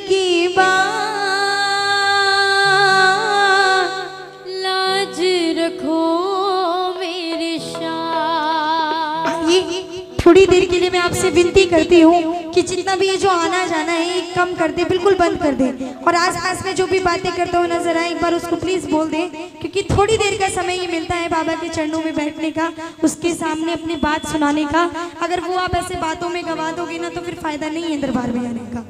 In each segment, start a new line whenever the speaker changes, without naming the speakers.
की बात,
लाज रखो मेरे शाह।
ये थोड़ी देर के लिए मैं आपसे विनती करती हूँ कि जितना भी ये जो आना जाना है ये कम कर दे, बिल्कुल बंद कर दे, और आसपास में जो भी बातें करते हुए नजर आए एक बार उसको प्लीज बोल दे, क्योंकि थोड़ी देर का समय ही मिलता है बाबा के चरणों में बैठने का, उसके सामने अपनी बात सुनाने का। अगर वो आप ऐसे बातों में गवा दोगे ना तो फिर फायदा नहीं है दरबार में आने का।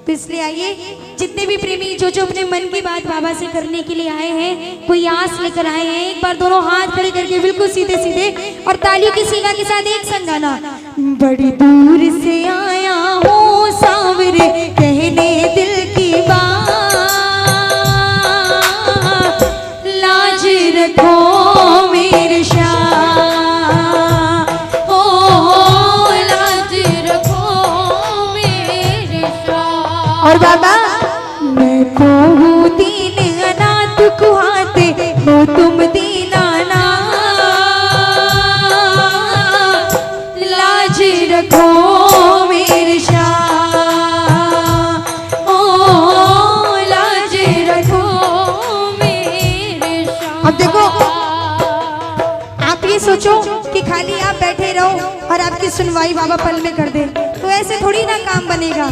तो इसलिए आइए, जितने भी प्रेमी जो जो अपने मन की बात बाबा से करने के लिए आए हैं, कोई आस लेकर आए हैं, एक बार दोनों हाथ खड़े करके बिल्कुल सीधे सीधे और तालियों की सीगा के साथ एक संग गाना। बड़ी दूर से आया हूँ सांवरे कहने दिल की बात, लाज रखो मेरे शाह, ओ
लाज रखो मेरे शाह।
और बाबा मैं को हूँ दीन अनाथ कुहाते हो तुम दीनाना, लाज रखो मेरे शाह, ओ लाज रखो
मेरे शाह।
अब देखो, आप ये सोचो कि खाली आप बैठे रहो और आपकी सुनवाई बाबा पल में कर दे, तो ऐसे थोड़ी ना काम बनेगा।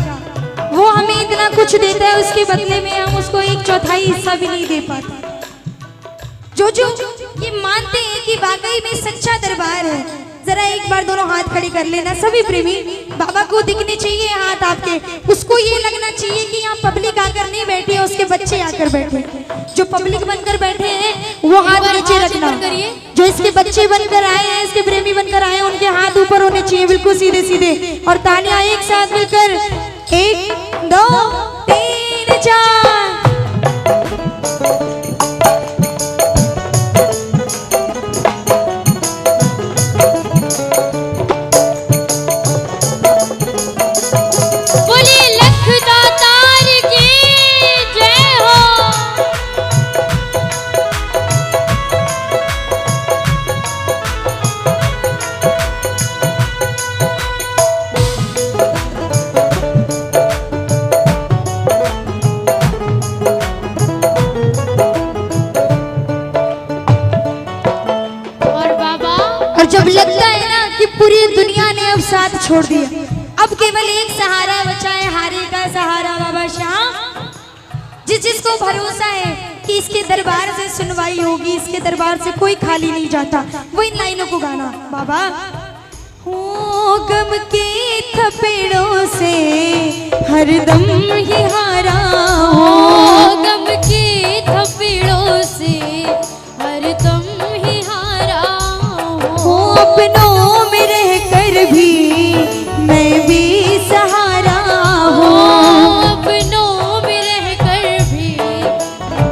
वो हमें इतना कुछ देता है, उसके बदले में हम उसको 1/4 हिस्सा भी नहीं दे पाते। जो जो ये मानते हैं कि वाकई में सच्चा दरबार है, जरा एक बार दोनों हाथ खड़े कर लेना। सभी प्रेमी बाबा को दिखने चाहिए हाथ आपके, उसको ये लगना चाहिए कि यहाँ पब्लिक आकर नहीं बैठी है, उसके बच्चे आकर बैठे। जो पब्लिक बनकर बैठे हैं वो हाथ नीचे रखना, जो इसके बच्चे बनकर आए हैं, इसके प्रेमी बनकर आए हैं, उनके हाथ ऊपर होने चाहिए बिल्कुल सीधे सीधे, और तालियां एक साथ मिलकर 1 2 3 4। जब लगता है ना कि पूरी दुनिया ने अब साथ छोड़ दिया, अब केवल एक सहारा बचा है, हारे का सहारा बाबा श्याम। जिसको भरोसा है कि इसके दरबार से सुनवाई होगी, इसके दरबार से कोई खाली नहीं जाता, वो इन लाइनों को गाना। बाबा हो गम के थपेड़ों से हरदम ही हारा हो,
गम के थपेड़ों से हरदम ही हारा हो,
अपनों में रहकर भी मैं भी सहारा हूँ,
अपनों में रहकर भी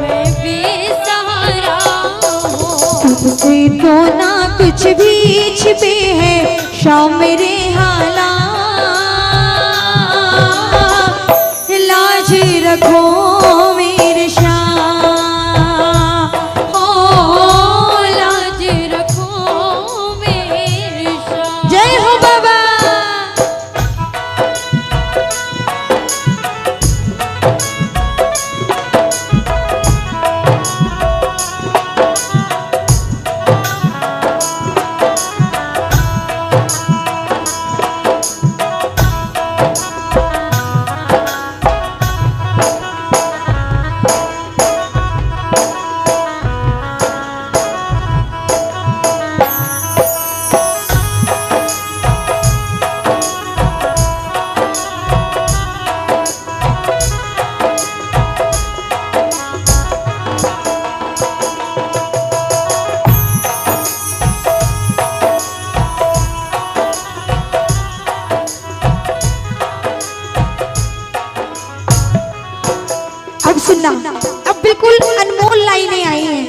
मैं भी सहारा हूँ।
तुमसे तो ना कुछ भी छिपे हैं शाम मेरे हालात, लाज रखो मेरे शाह,
ओ लाज रखो मेरे शाह।
जय हो बाबा। अब सुनना, अब बिल्कुल अनमोल लाइनें आई हैं।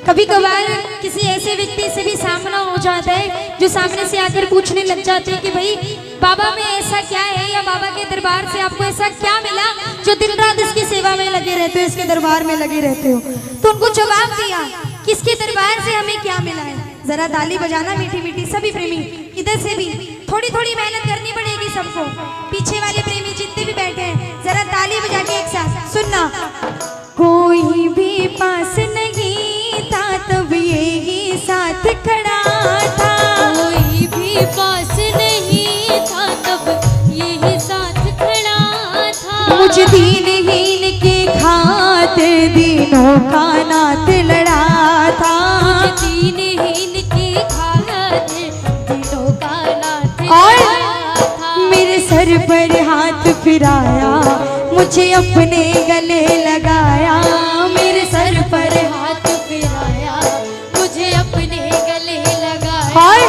कभी कभार किसी ऐसे व्यक्ति से भी सामना हो जाता है जो सामने से आकर पूछने लग जाते हैं कि भाई बाबा में ऐसा क्या है, या बाबा के दरबार से आपको ऐसा क्या मिला जो दिन रात इसकी सेवा में लगे रहते हो, इसके दरबार में लगे रहते हो। तो उनको जवाब दिया कि इसके दरबार से हमें क्या मिला है। जरा ताली बजाना मीठी मीठी, सभी प्रेमी इधर से भी थोड़ी थोड़ी मेहनत करनी पड़ेगी सबको। पीछे वाले प्रेमी जितने भी बैठे हैं जरा ताली बजा के एक साथ सुनना। कोई भी पास नहीं था तब यही साथ खड़ा था,
कोई भी पास नहीं था तब यही साथ खड़ा था।
मुझे दीनहीन की खातिर दिनों का नात लड़ा था,
मुझे दीनहीन की खातिर दिनों का नाथ
और
लड़ा था।
मेरे सर पर हाथ फिराया, मुझे अपने गले लगाया, मेरे सर पर
हाथ फिराया, मुझे अपने गले लगाया।
और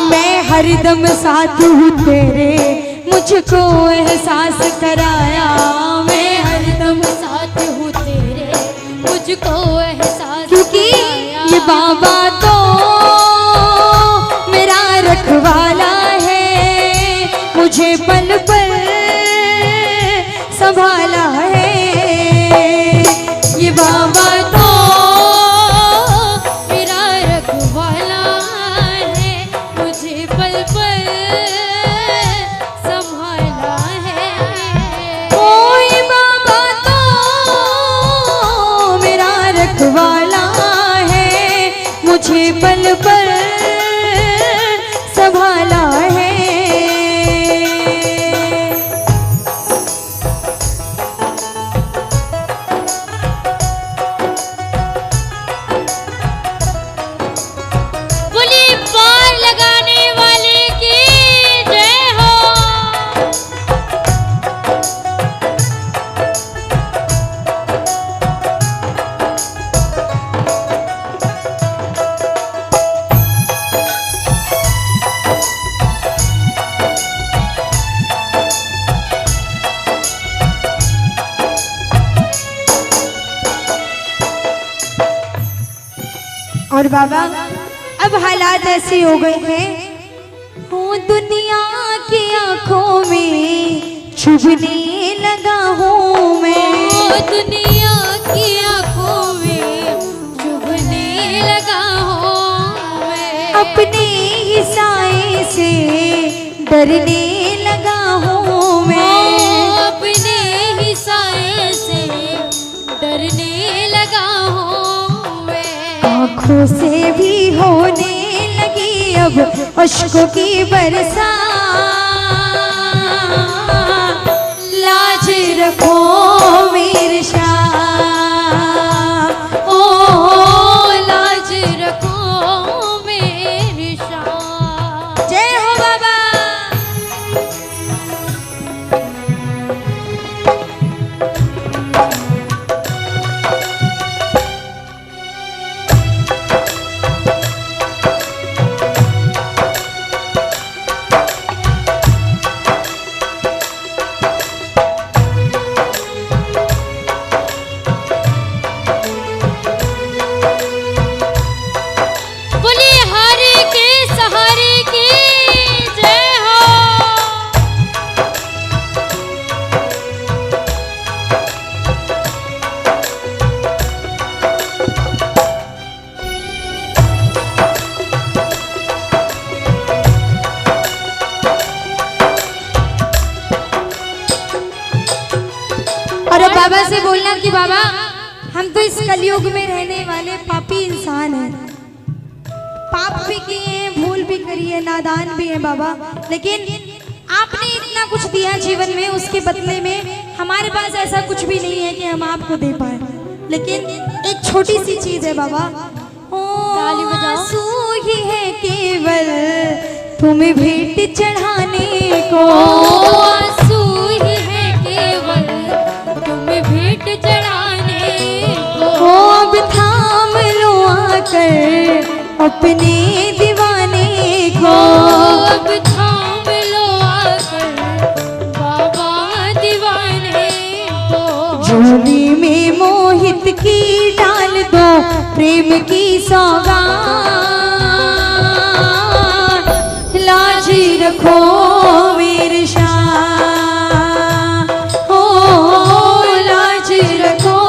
मैं हरदम साथ हूँ तेरे, मुझको एहसास कराया, मैं हरदम
साथ हूँ तेरे, मुझको एहसास
क्योंकि
कराया।
ये बाबा तो मेरा रखवाला है, मुझे पल पल संभाला है। ये बाबा तो
मेरा रखवाला है, मुझे पल पल संभाला है।
ओ ये बाबा तो मेरा रखवाला है, मुझे पल पल संभाला है।
बोलिए पार लगाने वाले की जय हो।
और बाबा अब हालात ऐसे हो गए हैं, हो दुनिया की आंखों में चुभने लगा हूँ मैं,
ओ दुनिया की आंखों में चुभने लगा हूँ मैं।
अपने ही साए से डरने लगा हूँ मैं,
अपने ही साए से डरने लगा हूँ मैं।
आँखों से भी होने लगी अब अश्कों की बरसात, लाज रखो मेरे शाह,
ओ लाज रखो मेरे शाह।
जय हो बाबा।
बोलिए हारे के सहारे की जय हो।
और अब बाबा से बोलना कि बाबा हम तो इस कलयुग में रहने वाले पापी इंसान हैं, पाप भी किए हैं, भूल भी करी है, नादान भी है बाबा, लेकिन आपने इतना कुछ दिया जीवन में, उसके बदले में हमारे पास ऐसा कुछ भी नहीं है कि हम आपको दे पाए, लेकिन एक छोटी सी चीज है बाबा,
ताली बजाओ।
आंसू ही है केवल तुम्हें भेंट चढ़ाने को,
आंसू ही है केवल तुम्हें भेंट चढ़ाने को।
अब थाम लो आकर अपने दीवाने को,
अब थाम लो आकर बाबा दीवाने को।
झोली में मोहित की डाल दो प्रेम की सौगात, लाज रखो मेरे शाह, हो लाज रखो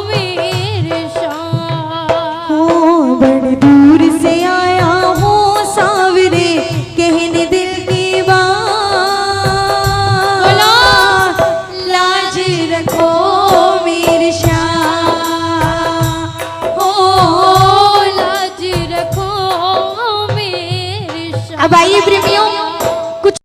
मेरे शाह।
हो। बड़े दूर से आया हूँ सावरे कहने दिल की बात, लाज रखो मेरे श्याम,
हो लाज रखो मेरे श्याम।
अब आइए